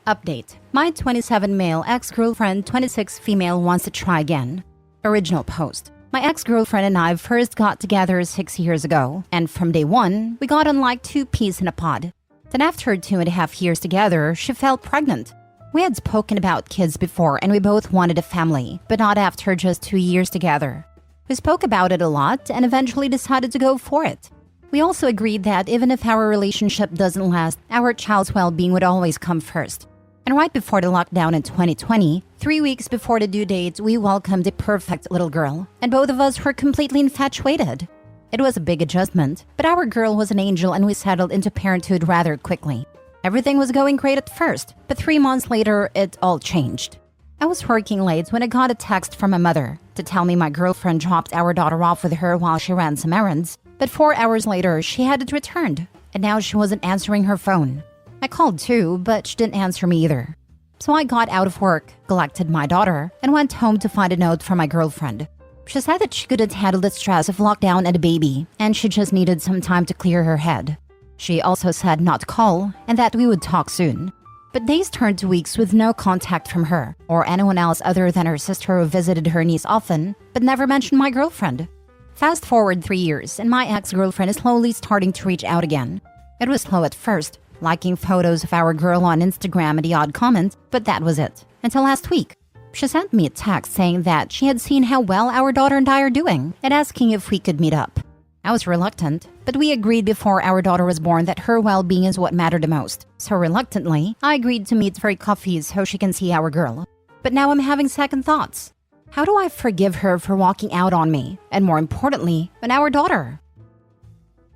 Update. My 27 male ex-girlfriend, 26 female wants to try again. Original post. My ex-girlfriend and I first got together 6 years ago, and from day one, we got on like two peas in a pod. Then after 2.5 years together, she felt pregnant. We had spoken about kids before and we both wanted a family, but not after just 2 years together. We spoke about it a lot and eventually decided to go for it. We also agreed that even if our relationship doesn't last, our child's well-being would always come first. And right before the lockdown in 2020, 3 weeks before the due date, we welcomed a perfect little girl, and both of us were completely infatuated. It was a big adjustment, but our girl was an angel and we settled into parenthood rather quickly. Everything was going great at first, but 3 months later, it all changed. I was working late when I got a text from my mother to tell me my girlfriend dropped our daughter off with her while she ran some errands, but 4 hours later, she hadn't returned, and now she wasn't answering her phone. I called too, but she didn't answer me either. So I got out of work, collected my daughter, and went home to find a note from my girlfriend. She said that she couldn't handle the stress of lockdown and a baby, and she just needed some time to clear her head. She also said not to call, and that we would talk soon. But days turned to weeks with no contact from her, or anyone else other than her sister who visited her niece often, but never mentioned my girlfriend. Fast forward 3 years, and my ex-girlfriend is slowly starting to reach out again. It was slow at first, liking photos of our girl on Instagram and the odd comment, but that was it. Until last week. She sent me a text saying that she had seen how well our daughter and I are doing and asking if we could meet up. I was reluctant, but we agreed before our daughter was born that her well-being is what mattered the most. So reluctantly, I agreed to meet for a coffee so she can see our girl. But now I'm having second thoughts. How do I forgive her for walking out on me? And more importantly, on our daughter?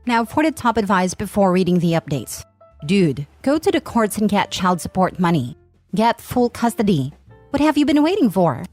Now for the top advice before reading the updates. Dude, go to the courts and get child support money. Get full custody. What have you been waiting for?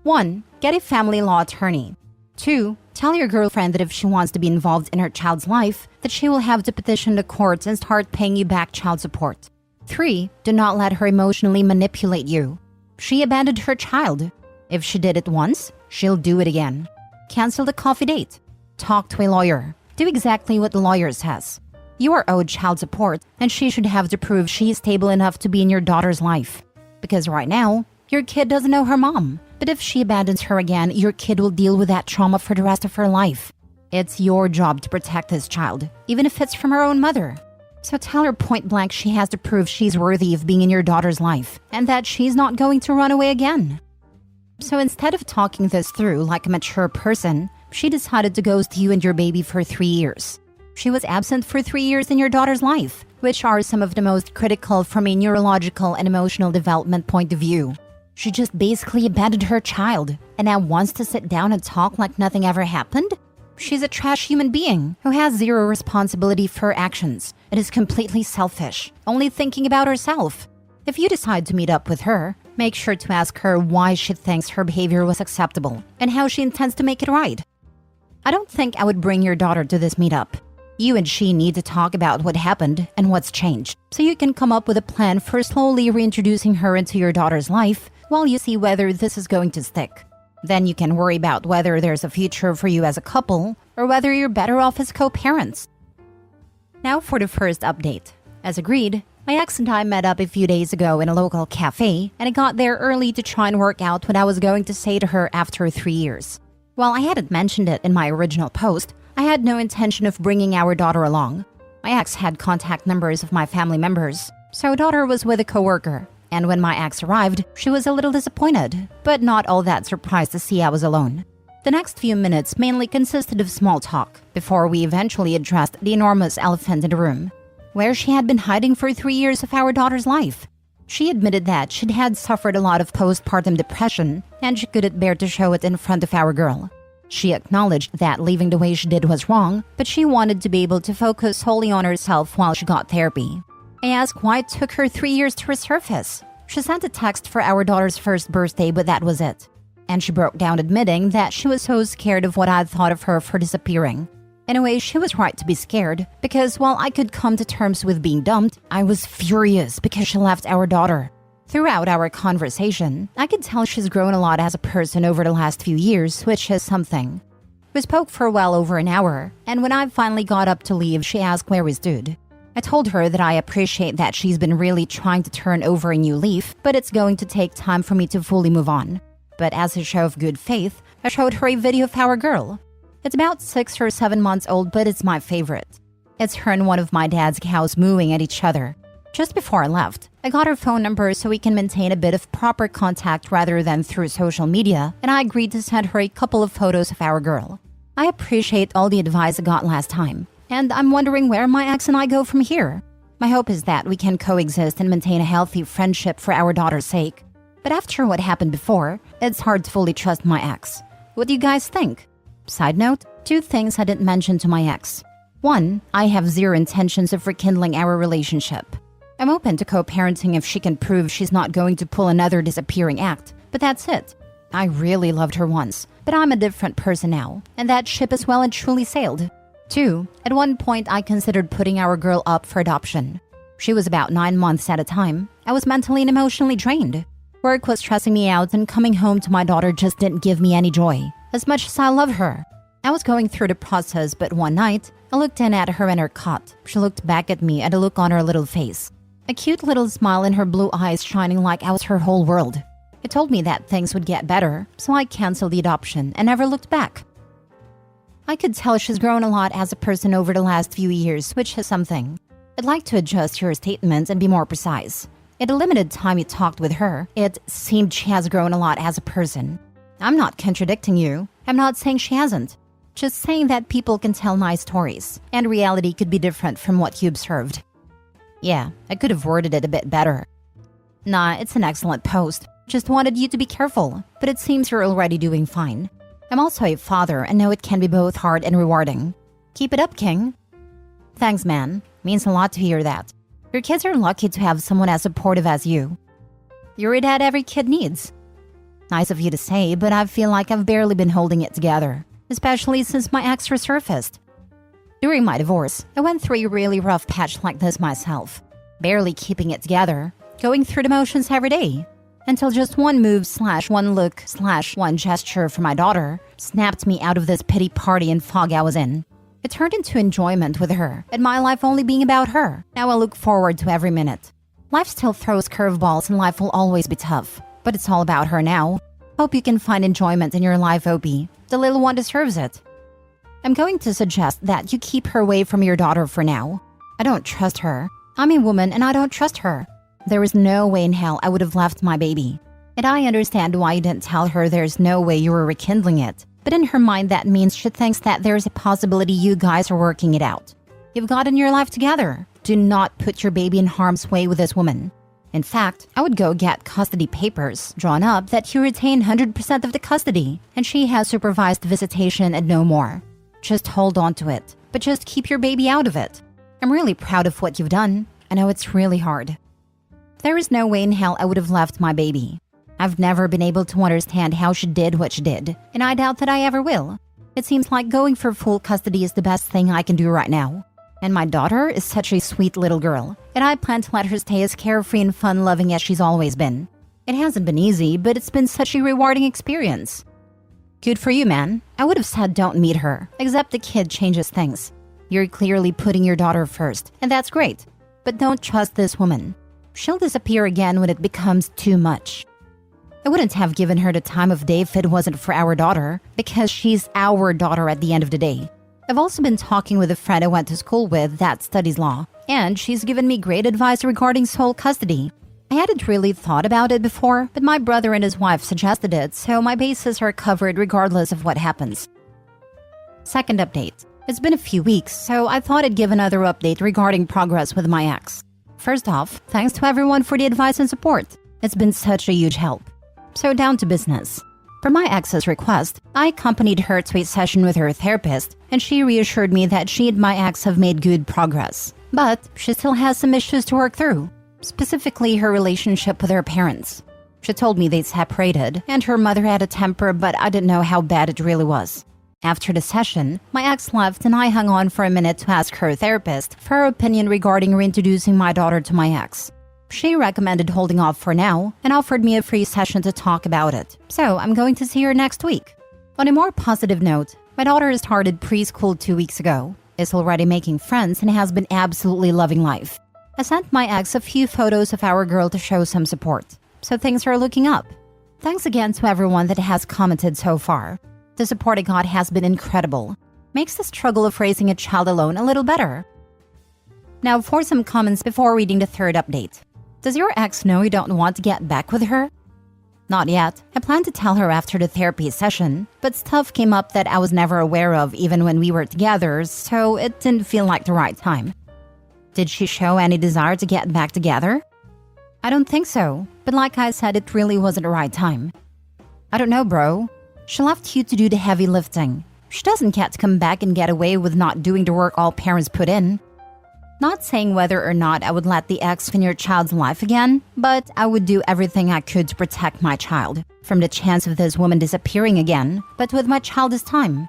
1. Get a family law attorney. 2. Tell your girlfriend that if she wants to be involved in her child's life, that she will have to petition the courts and start paying you back child support. 3. Do not let her emotionally manipulate you. She abandoned her child. If she did it once, she'll do it again. Cancel the coffee date. Talk to a lawyer. Do exactly what the lawyer says. You are owed child support, and she should have to prove she is stable enough to be in your daughter's life. Because right now, your kid doesn't know her mom. But if she abandons her again, your kid will deal with that trauma for the rest of her life. It's your job to protect this child, even if it's from her own mother. So tell her point blank she has to prove she's worthy of being in your daughter's life, and that she's not going to run away again. So instead of talking this through like a mature person, she decided to ghost you and your baby for 3 years. She was absent for 3 years in your daughter's life, which are some of the most critical from a neurological and emotional development point of view. She just basically abandoned her child, and now wants to sit down and talk like nothing ever happened? She's a trash human being who has zero responsibility for her actions and is completely selfish, only thinking about herself. If you decide to meet up with her, make sure to ask her why she thinks her behavior was acceptable and how she intends to make it right. I don't think I would bring your daughter to this meetup. You and she need to talk about what happened and what's changed, so you can come up with a plan for slowly reintroducing her into your daughter's life while you see whether this is going to stick. Then you can worry about whether there's a future for you as a couple or whether you're better off as co-parents. Now for the first update. As agreed, my ex and I met up a few days ago in a local cafe, and I got there early to try and work out what I was going to say to her after 3 years. While I hadn't mentioned it in my original post, I had no intention of bringing our daughter along. My ex had contact numbers of my family members, so daughter was with a coworker, and when my ex arrived, she was a little disappointed, but not all that surprised to see I was alone. The next few minutes mainly consisted of small talk, before we eventually addressed the enormous elephant in the room, where she had been hiding for 3 years of our daughter's life. She admitted that she'd had suffered a lot of postpartum depression, and she couldn't bear to show it in front of our girl. She acknowledged that leaving the way she did was wrong, but she wanted to be able to focus solely on herself while she got therapy. I asked why it took her 3 years to resurface. She sent a text for our daughter's first birthday, but that was it. And she broke down admitting that she was so scared of what I'd thought of her for disappearing. In a way, she was right to be scared, because while I could come to terms with being dumped, I was furious because she left our daughter. Throughout our conversation, I could tell she's grown a lot as a person over the last few years, which is something. We spoke for well over an hour, and when I finally got up to leave, she asked where we stood. I told her that I appreciate that she's been really trying to turn over a new leaf, but it's going to take time for me to fully move on. But as a show of good faith, I showed her a video of our girl. It's about 6 or 7 months old, but it's my favorite. It's her and one of my dad's cows mooing at each other. Just before I left, I got her phone number so we can maintain a bit of proper contact rather than through social media, and I agreed to send her a couple of photos of our girl. I appreciate all the advice I got last time, and I'm wondering where my ex and I go from here. My hope is that we can coexist and maintain a healthy friendship for our daughter's sake. But after what happened before, it's hard to fully trust my ex. What do you guys think? Side note, 2 things I didn't mention to my ex. 1, I have zero intentions of rekindling our relationship. I'm open to co-parenting if she can prove she's not going to pull another disappearing act, but that's it. I really loved her once, but I'm a different person now, and that ship is well and truly sailed. 2, at one point I considered putting our girl up for adoption. She was about 9 months at a time. I was mentally and emotionally drained. Work was stressing me out, and coming home to my daughter just didn't give me any joy, as much as I love her. I was going through the process, but one night, I looked in at her in her cot. She looked back at me at a look on her little face. A cute little smile in her blue eyes shining like I was her whole world. It told me that things would get better, so I canceled the adoption and never looked back. I could tell she's grown a lot as a person over the last few years, which is something. I'd like to adjust your statements and be more precise. In the limited time you talked with her, it seemed she has grown a lot as a person. I'm not contradicting you. I'm not saying she hasn't. Just saying that people can tell nice stories, and reality could be different from what you observed. Yeah, I could have worded it a bit better. Nah, it's an excellent post. Just wanted you to be careful, but it seems you're already doing fine. I'm also a father and know it can be both hard and rewarding. Keep it up, King. Thanks, man. Means a lot to hear that. Your kids are lucky to have someone as supportive as you. You're a dad every kid needs. Nice of you to say, but I feel like I've barely been holding it together, especially since my ex resurfaced. During my divorce, I went through a really rough patch like this myself, barely keeping it together, going through the motions every day, until just one move / one look / one gesture from my daughter snapped me out of this pity party and fog I was in. It turned into enjoyment with her, and my life only being about her. Now I look forward to every minute. Life still throws curveballs and life will always be tough, but it's all about her now. Hope you can find enjoyment in your life, Opie. The little one deserves it. I'm going to suggest that you keep her away from your daughter for now. I don't trust her. I'm a woman and I don't trust her. There is no way in hell I would have left my baby. And I understand why you didn't tell her there's no way you were rekindling it. But in her mind that means she thinks that there's a possibility you guys are working it out. You've gotten your life together. Do not put your baby in harm's way with this woman. In fact, I would go get custody papers drawn up that you retain 100% of the custody and she has supervised visitation and no more. Just hold on to it, but just keep your baby out of it. I'm really proud of what you've done. I know it's really hard. There is no way in hell I would have left my baby. I've never been able to understand how she did what she did, and I doubt that I ever will. It seems like going for full custody is the best thing I can do right now. And my daughter is such a sweet little girl, and I plan to let her stay as carefree and fun-loving as she's always been. It hasn't been easy, but it's been such a rewarding experience. Good for you, man. I would have said don't meet her, except the kid changes things. You're clearly putting your daughter first, and that's great. But don't trust this woman. She'll disappear again when it becomes too much. I wouldn't have given her the time of day if it wasn't for our daughter, because she's our daughter at the end of the day. I've also been talking with a friend I went to school with that studies law, and she's given me great advice regarding sole custody. I hadn't really thought about it before, but my brother and his wife suggested it, so my bases are covered regardless of what happens. Second update. It's been a few weeks, so I thought I'd give another update regarding progress with my ex. First off, thanks to everyone for the advice and support. It's been such a huge help. So down to business. Per my ex's request, I accompanied her to a session with her therapist, and she reassured me that she and my ex have made good progress. But she still has some issues to work through, specifically her relationship with her parents. She told me they'd separated, and her mother had a temper, but I didn't know how bad it really was. After the session, my ex left and I hung on for a minute to ask her therapist for her opinion regarding reintroducing my daughter to my ex. She recommended holding off for now and offered me a free session to talk about it, so I'm going to see her next week. On a more positive note, My daughter started preschool 2 weeks ago, is already making friends, and has been absolutely loving life. I sent my ex a few photos of our girl to show some support, so things are looking up. Thanks again to everyone that has commented so far. The support I got has been incredible. Makes the struggle of raising a child alone a little better. Now for some comments before reading the third update. Does your ex know you don't want to get back with her? Not yet. I plan to tell her after the therapy session, but stuff came up that I was never aware of even when we were together, so it didn't feel like the right time. Did she show any desire to get back together? I don't think so, but like I said, it really wasn't the right time. I don't know, bro. She left you to do the heavy lifting. She doesn't get to come back and get away with not doing the work all parents put in. Not saying whether or not I would let the ex in your child's life again, but I would do everything I could to protect my child from the chance of this woman disappearing again, but with my child this time.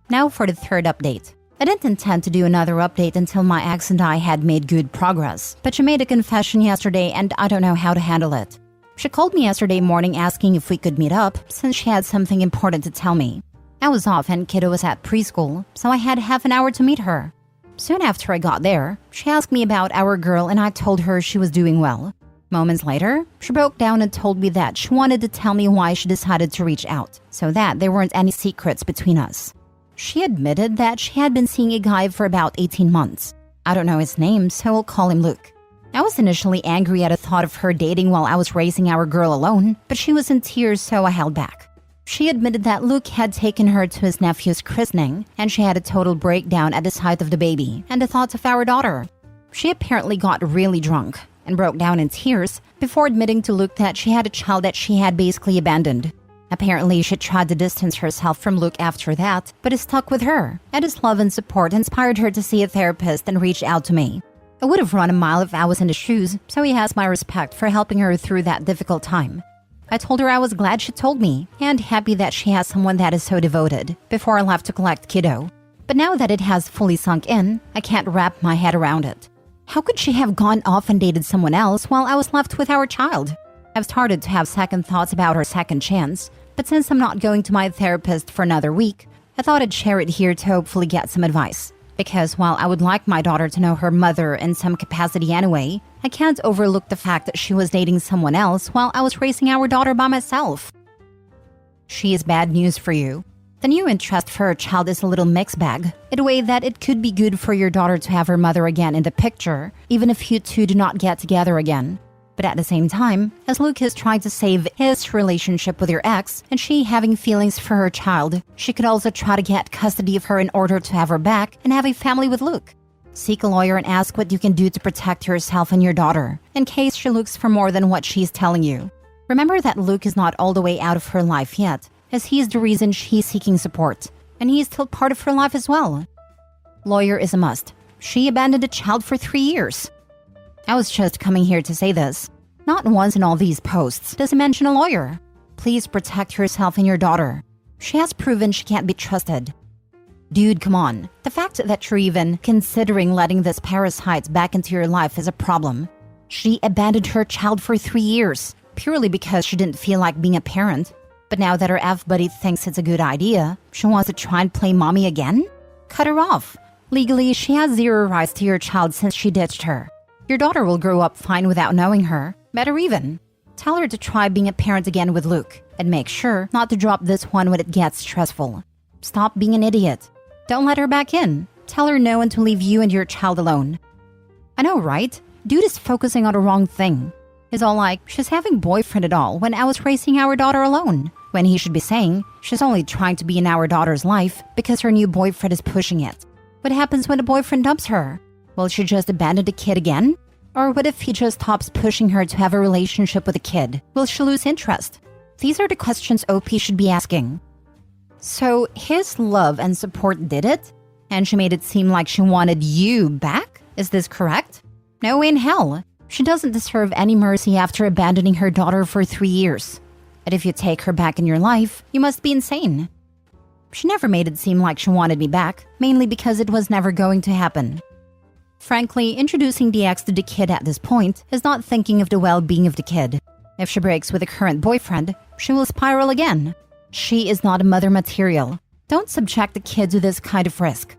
Now for the third update. I didn't intend to do another update until my ex and I had made good progress, but she made a confession yesterday and I don't know how to handle it. She called me yesterday morning asking if we could meet up since she had something important to tell me. I was off and kiddo was at preschool, so I had half an hour to meet her. Soon after I got there, she asked me about our girl and I told her she was doing well. Moments later, she broke down and told me that she wanted to tell me why she decided to reach out, so that there weren't any secrets between us. She admitted that she had been seeing a guy for about 18 months. I don't know his name, so we'll call him Luke. I was initially angry at the thought of her dating while I was raising our girl alone, but she was in tears, so I held back. She admitted that Luke had taken her to his nephew's christening, and she had a total breakdown at the sight of the baby and the thoughts of our daughter. She apparently got really drunk and broke down in tears before admitting to Luke that she had a child that she had basically abandoned. Apparently, she tried to distance herself from Luke after that, but is stuck with her, and his love and support inspired her to see a therapist and reach out to me. I would have run a mile if I was in his shoes, so he has my respect for helping her through that difficult time. I told her I was glad she told me, and happy that she has someone that is so devoted, before I left to collect kiddo. But now that it has fully sunk in, I can't wrap my head around it. How could she have gone off and dated someone else while I was left with our child? I've started to have second thoughts about her second chance, but since I'm not going to my therapist for another week, I thought I'd share it here to hopefully get some advice. Because while I would like my daughter to know her mother in some capacity anyway, I can't overlook the fact that she was dating someone else while I was raising our daughter by myself. She is bad news for you. The new interest for her child is a little mixed bag, in a way that it could be good for your daughter to have her mother again in the picture, even if you two do not get together again. But at the same time, as Luke is trying to save his relationship with your ex, and she having feelings for her child, she could also try to get custody of her in order to have her back and have a family with Luke. Seek a lawyer and ask what you can do to protect yourself and your daughter, in case she looks for more than what she's telling you. Remember that Luke is not all the way out of her life yet, as he is the reason she's seeking support, and he is still part of her life as well. Lawyer is a must. She abandoned a child for 3 years. I was just coming here to say this. Not once in all these posts does it mention a lawyer. Please protect yourself and your daughter. She has proven she can't be trusted. Dude, come on. The fact that you're even considering letting this parasite back into your life is a problem. She abandoned her child for 3 years, purely because she didn't feel like being a parent. But now that her F-buddy thinks it's a good idea, she wants to try and play mommy again? Cut her off. Legally, she has zero rights to your child since she ditched her. Your daughter will grow up fine without knowing her. Better even. Tell her to try being a parent again with Luke, and make sure not to drop this one when it gets stressful. Stop being an idiot. Don't let her back in. Tell her no and to leave you and your child alone. I know, right? Dude is focusing on the wrong thing. He's all like, she's having boyfriend at all when I was raising our daughter alone. When he should be saying, she's only trying to be in our daughter's life because her new boyfriend is pushing it. What happens when the boyfriend dumps her? Will she just abandon the kid again? Or what if he just stops pushing her to have a relationship with a kid? Will she lose interest? These are the questions OP should be asking. So his love and support did it? And she made it seem like she wanted you back? Is this correct? No way in hell. She doesn't deserve any mercy after abandoning her daughter for 3 years. And if you take her back in your life, you must be insane. She never made it seem like she wanted me back, mainly because it was never going to happen. Frankly, introducing the ex to the kid at this point is not thinking of the well-being of the kid. If she breaks with a current boyfriend, she will spiral again. She is not a mother material. Don't subject the kids to this kind of risk.